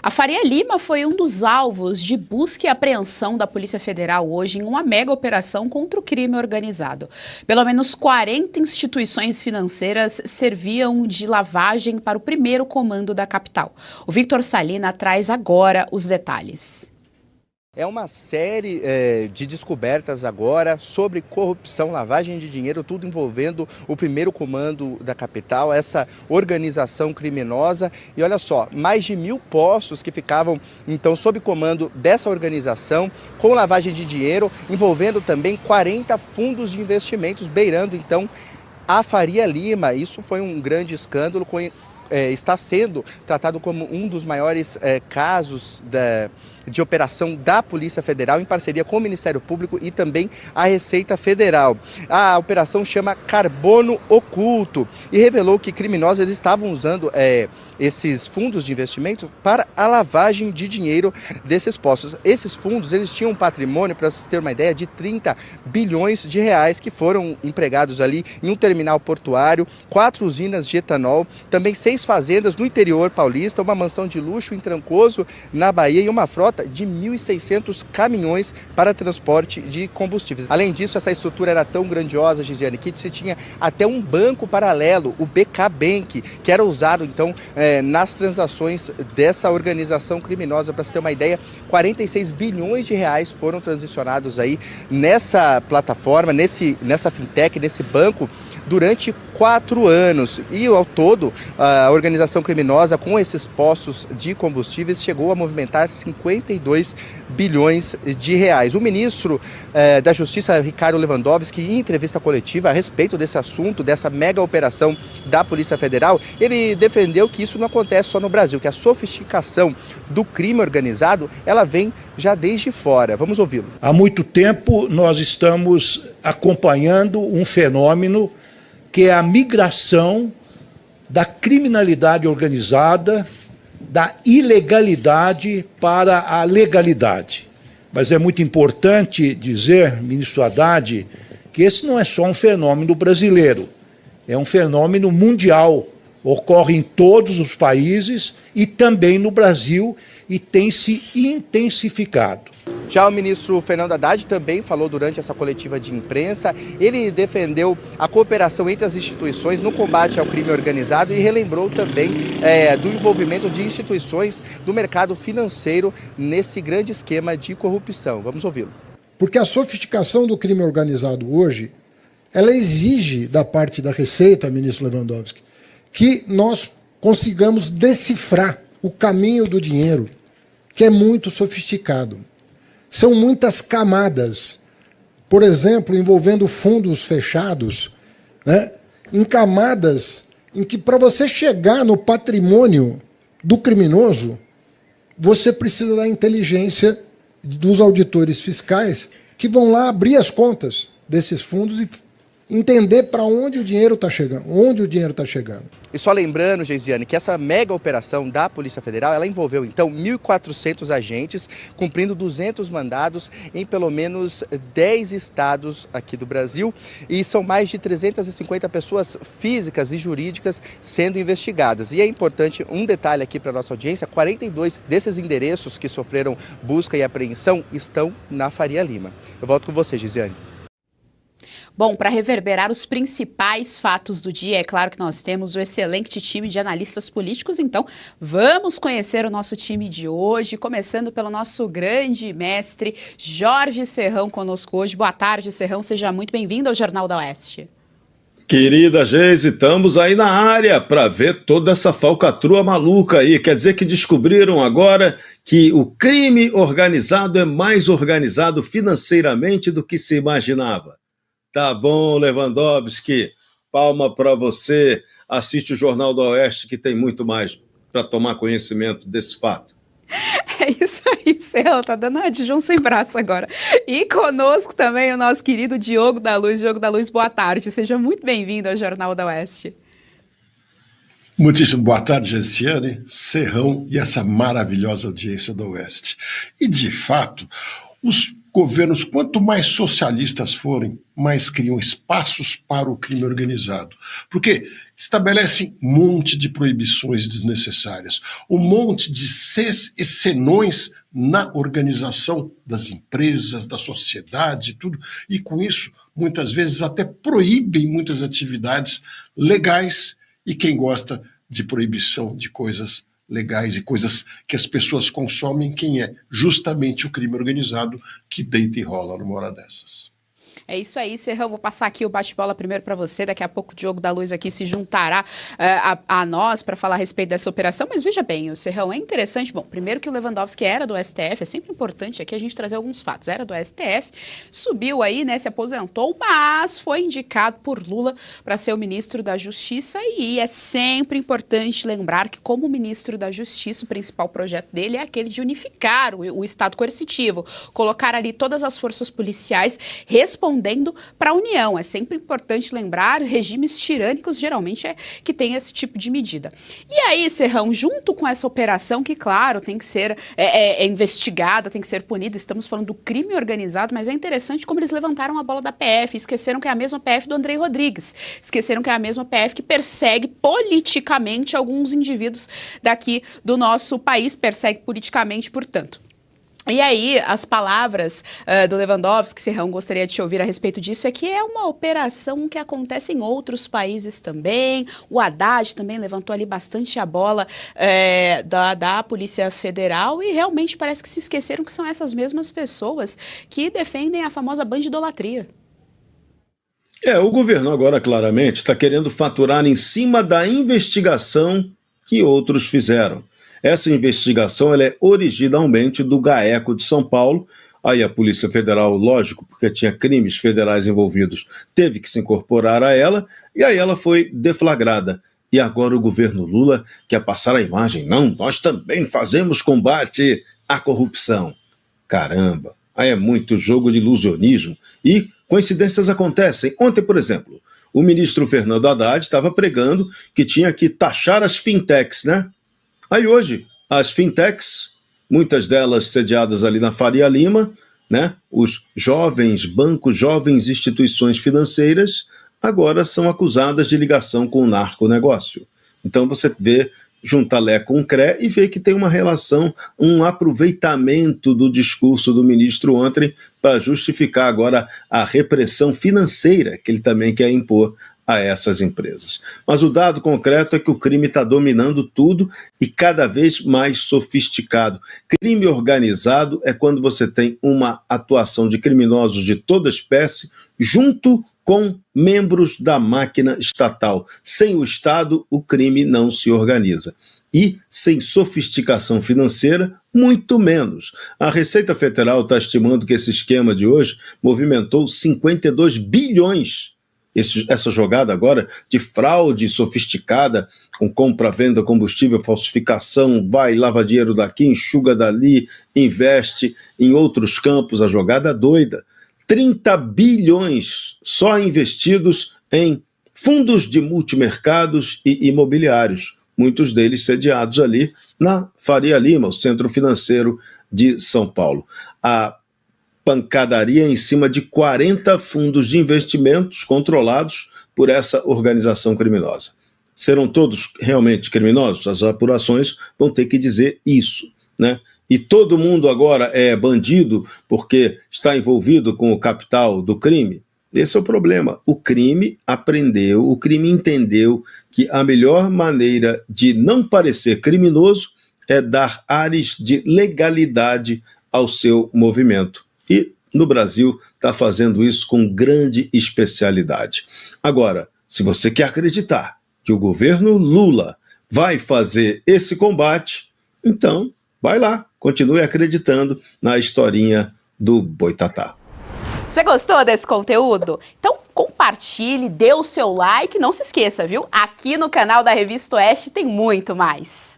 A Faria Lima foi um dos alvos de busca e apreensão da Polícia Federal hoje em uma mega operação contra o crime organizado. Pelo menos 40 instituições financeiras serviam de lavagem para o primeiro comando da capital. O Victor Salina traz agora os detalhes. É uma série de descobertas agora sobre corrupção, lavagem de dinheiro, tudo envolvendo o primeiro comando da capital, essa organização criminosa. E olha só, mais de 1.000 postos que ficavam então sob comando dessa organização, com lavagem de dinheiro, envolvendo também 40 fundos de investimentos, beirando então a Faria Lima. Isso foi um grande escândalo, está sendo tratado como um dos maiores casos de operação da Polícia Federal em parceria com o Ministério Público e também a Receita Federal. A operação chama Carbono Oculto e revelou que criminosos estavam usando esses fundos de investimento para a lavagem de dinheiro desses postos. Esses fundos, eles tinham um patrimônio, para vocês terem uma ideia, de 30 bilhões de reais que foram empregados ali em um terminal portuário, 4 usinas de etanol, também 6 fazendas no interior paulista, uma mansão de luxo em Trancoso, na Bahia, e uma frota de 1.600 caminhões para transporte de combustíveis. Além disso, essa estrutura era tão grandiosa, Gisiane, que se tinha até um banco paralelo, o BK Bank, que era usado então nas transações dessa organização criminosa. Para se ter uma ideia, 46 bilhões de reais foram transicionados aí nessa plataforma, nessa fintech, nesse banco, durante 4 anos. E ao todo, a organização criminosa com esses postos de combustíveis chegou a movimentar 52 bilhões de reais. O ministro da Justiça, Ricardo Lewandowski, em entrevista coletiva a respeito desse assunto, dessa mega operação da Polícia Federal, ele defendeu que isso não acontece só no Brasil, que a sofisticação do crime organizado, ela vem já desde fora. Vamos ouvi-lo. Há muito tempo nós estamos acompanhando um fenômeno que é a migração da criminalidade organizada, da ilegalidade para a legalidade. Mas é muito importante dizer, ministro Haddad, que esse não é só um fenômeno brasileiro, é um fenômeno mundial. Ocorre em todos os países e também no Brasil e tem se intensificado. Já o ministro Fernando Haddad também falou durante essa coletiva de imprensa. Ele defendeu a cooperação entre as instituições no combate ao crime organizado e relembrou também do envolvimento de instituições do mercado financeiro nesse grande esquema de corrupção. Vamos ouvi-lo. Porque a sofisticação do crime organizado hoje, ela exige da parte da Receita, ministro Lewandowski, que nós consigamos decifrar o caminho do dinheiro, que é muito sofisticado. São muitas camadas, por exemplo, envolvendo fundos fechados, né, em camadas em que, para você chegar no patrimônio do criminoso, você precisa da inteligência dos auditores fiscais que vão lá abrir as contas desses fundos e entender para onde o dinheiro está chegando, E só lembrando, Geisiane, que essa mega operação da Polícia Federal, ela envolveu então 1.400 agentes, cumprindo 200 mandados em pelo menos 10 estados aqui do Brasil, e são mais de 350 pessoas físicas e jurídicas sendo investigadas. E é importante um detalhe aqui para a nossa audiência: 42 desses endereços que sofreram busca e apreensão estão na Faria Lima. Eu volto com você, Geisiane. Bom, para reverberar os principais fatos do dia, é claro que nós temos o excelente time de analistas políticos, então vamos conhecer o nosso time de hoje, começando pelo nosso grande mestre Jorge Serrão conosco hoje. Boa tarde, Serrão, seja muito bem-vindo ao Jornal da Oeste. Querida Geise, estamos aí na área para ver toda essa falcatrua maluca aí. Quer dizer que descobriram agora que o crime organizado é mais organizado financeiramente do que se imaginava. Tá bom, Lewandowski, palma para você. Assiste o Jornal do Oeste, que tem muito mais para tomar conhecimento desse fato. É isso aí, Serrão, tá dando uma de João sem braço agora. E conosco também o nosso querido Diogo da Luz. Diogo da Luz, boa tarde, seja muito bem-vindo ao Jornal da Oeste. Muitíssimo boa tarde, Genciane, Serrão e essa maravilhosa audiência do Oeste. E, de fato, os governos, quanto mais socialistas forem, mais criam espaços para o crime organizado. Porque estabelecem um monte de proibições desnecessárias, um monte de senões na organização das empresas, da sociedade, tudo. E com isso, muitas vezes até proíbem muitas atividades legais, e quem gosta de proibição de coisas legais e coisas que as pessoas consomem, quem é justamente o crime organizado que deita e rola numa hora dessas. É isso aí, Serrão. Vou passar aqui o bate-bola primeiro para você. Daqui a pouco o Diogo da Luz aqui se juntará a nós para falar a respeito dessa operação. Mas veja bem, o Serrão é interessante. Bom, primeiro que o Lewandowski era do STF, é sempre importante aqui a gente trazer alguns fatos. Era do STF, subiu aí, né, se aposentou, mas foi indicado por Lula para ser o ministro da Justiça. E é sempre importante lembrar que, como ministro da Justiça, o principal projeto dele é aquele de unificar o Estado coercitivo, colocar ali todas as forças policiais respondendo para a União. É sempre importante lembrar, regimes tirânicos geralmente é que tem esse tipo de medida. E aí, Serrão, junto com essa operação que, claro, tem que ser investigada, tem que ser punida, estamos falando do crime organizado, mas é interessante como eles levantaram a bola da PF, esqueceram que é a mesma PF do Andrei Rodrigues, esqueceram que é a mesma PF que persegue politicamente alguns indivíduos daqui do nosso país, persegue politicamente, portanto. E aí, as palavras do Lewandowski, Serrão, gostaria de te ouvir a respeito disso, é que é uma operação que acontece em outros países também. O Haddad também levantou ali bastante a bola da Polícia Federal e realmente parece que se esqueceram que são essas mesmas pessoas que defendem a famosa bandidolatria. O governo agora claramente está querendo faturar em cima da investigação que outros fizeram. Essa investigação ela é originalmente do GAECO de São Paulo. Aí a Polícia Federal, lógico, porque tinha crimes federais envolvidos, teve que se incorporar a ela, e aí ela foi deflagrada. E agora o governo Lula quer passar a imagem. Não, nós também fazemos combate à corrupção. Caramba, aí é muito jogo de ilusionismo. E coincidências acontecem. Ontem, por exemplo, o ministro Fernando Haddad estava pregando que tinha que taxar as fintechs, né? Aí hoje, as fintechs, muitas delas sediadas ali na Faria Lima, né? Os jovens bancos, jovens instituições financeiras, agora são acusadas de ligação com o narconegócio. Então você vê, junta Lé com Cré e vê que tem uma relação, um aproveitamento do discurso do ministro ontem para justificar agora a repressão financeira que ele também quer impor a essas empresas. Mas o dado concreto é que o crime está dominando tudo e cada vez mais sofisticado. Crime organizado é quando você tem uma atuação de criminosos de toda espécie junto com membros da máquina estatal. Sem o Estado, o crime não se organiza. E, sem sofisticação financeira, muito menos. A Receita Federal está estimando que esse esquema de hoje movimentou 52 bilhões. Essa jogada agora de fraude sofisticada, com compra, venda, combustível, falsificação, vai, lava dinheiro daqui, enxuga dali, investe em outros campos, a jogada doida. 30 bilhões só investidos em fundos de multimercados e imobiliários, muitos deles sediados ali na Faria Lima, o centro financeiro de São Paulo. A pancadaria em cima de 40 fundos de investimentos controlados por essa organização criminosa. Serão todos realmente criminosos? As apurações vão ter que dizer isso, né? E todo mundo agora é bandido porque está envolvido com o capital do crime? Esse é o problema. O crime aprendeu, o crime entendeu que a melhor maneira de não parecer criminoso é dar ares de legalidade ao seu movimento. E no Brasil está fazendo isso com grande especialidade. Agora, se você quer acreditar que o governo Lula vai fazer esse combate, então vai lá, continue acreditando na historinha do Boitatá. Você gostou desse conteúdo? Então compartilhe, dê o seu like, não se esqueça, viu? Aqui no canal da Revista Oeste tem muito mais.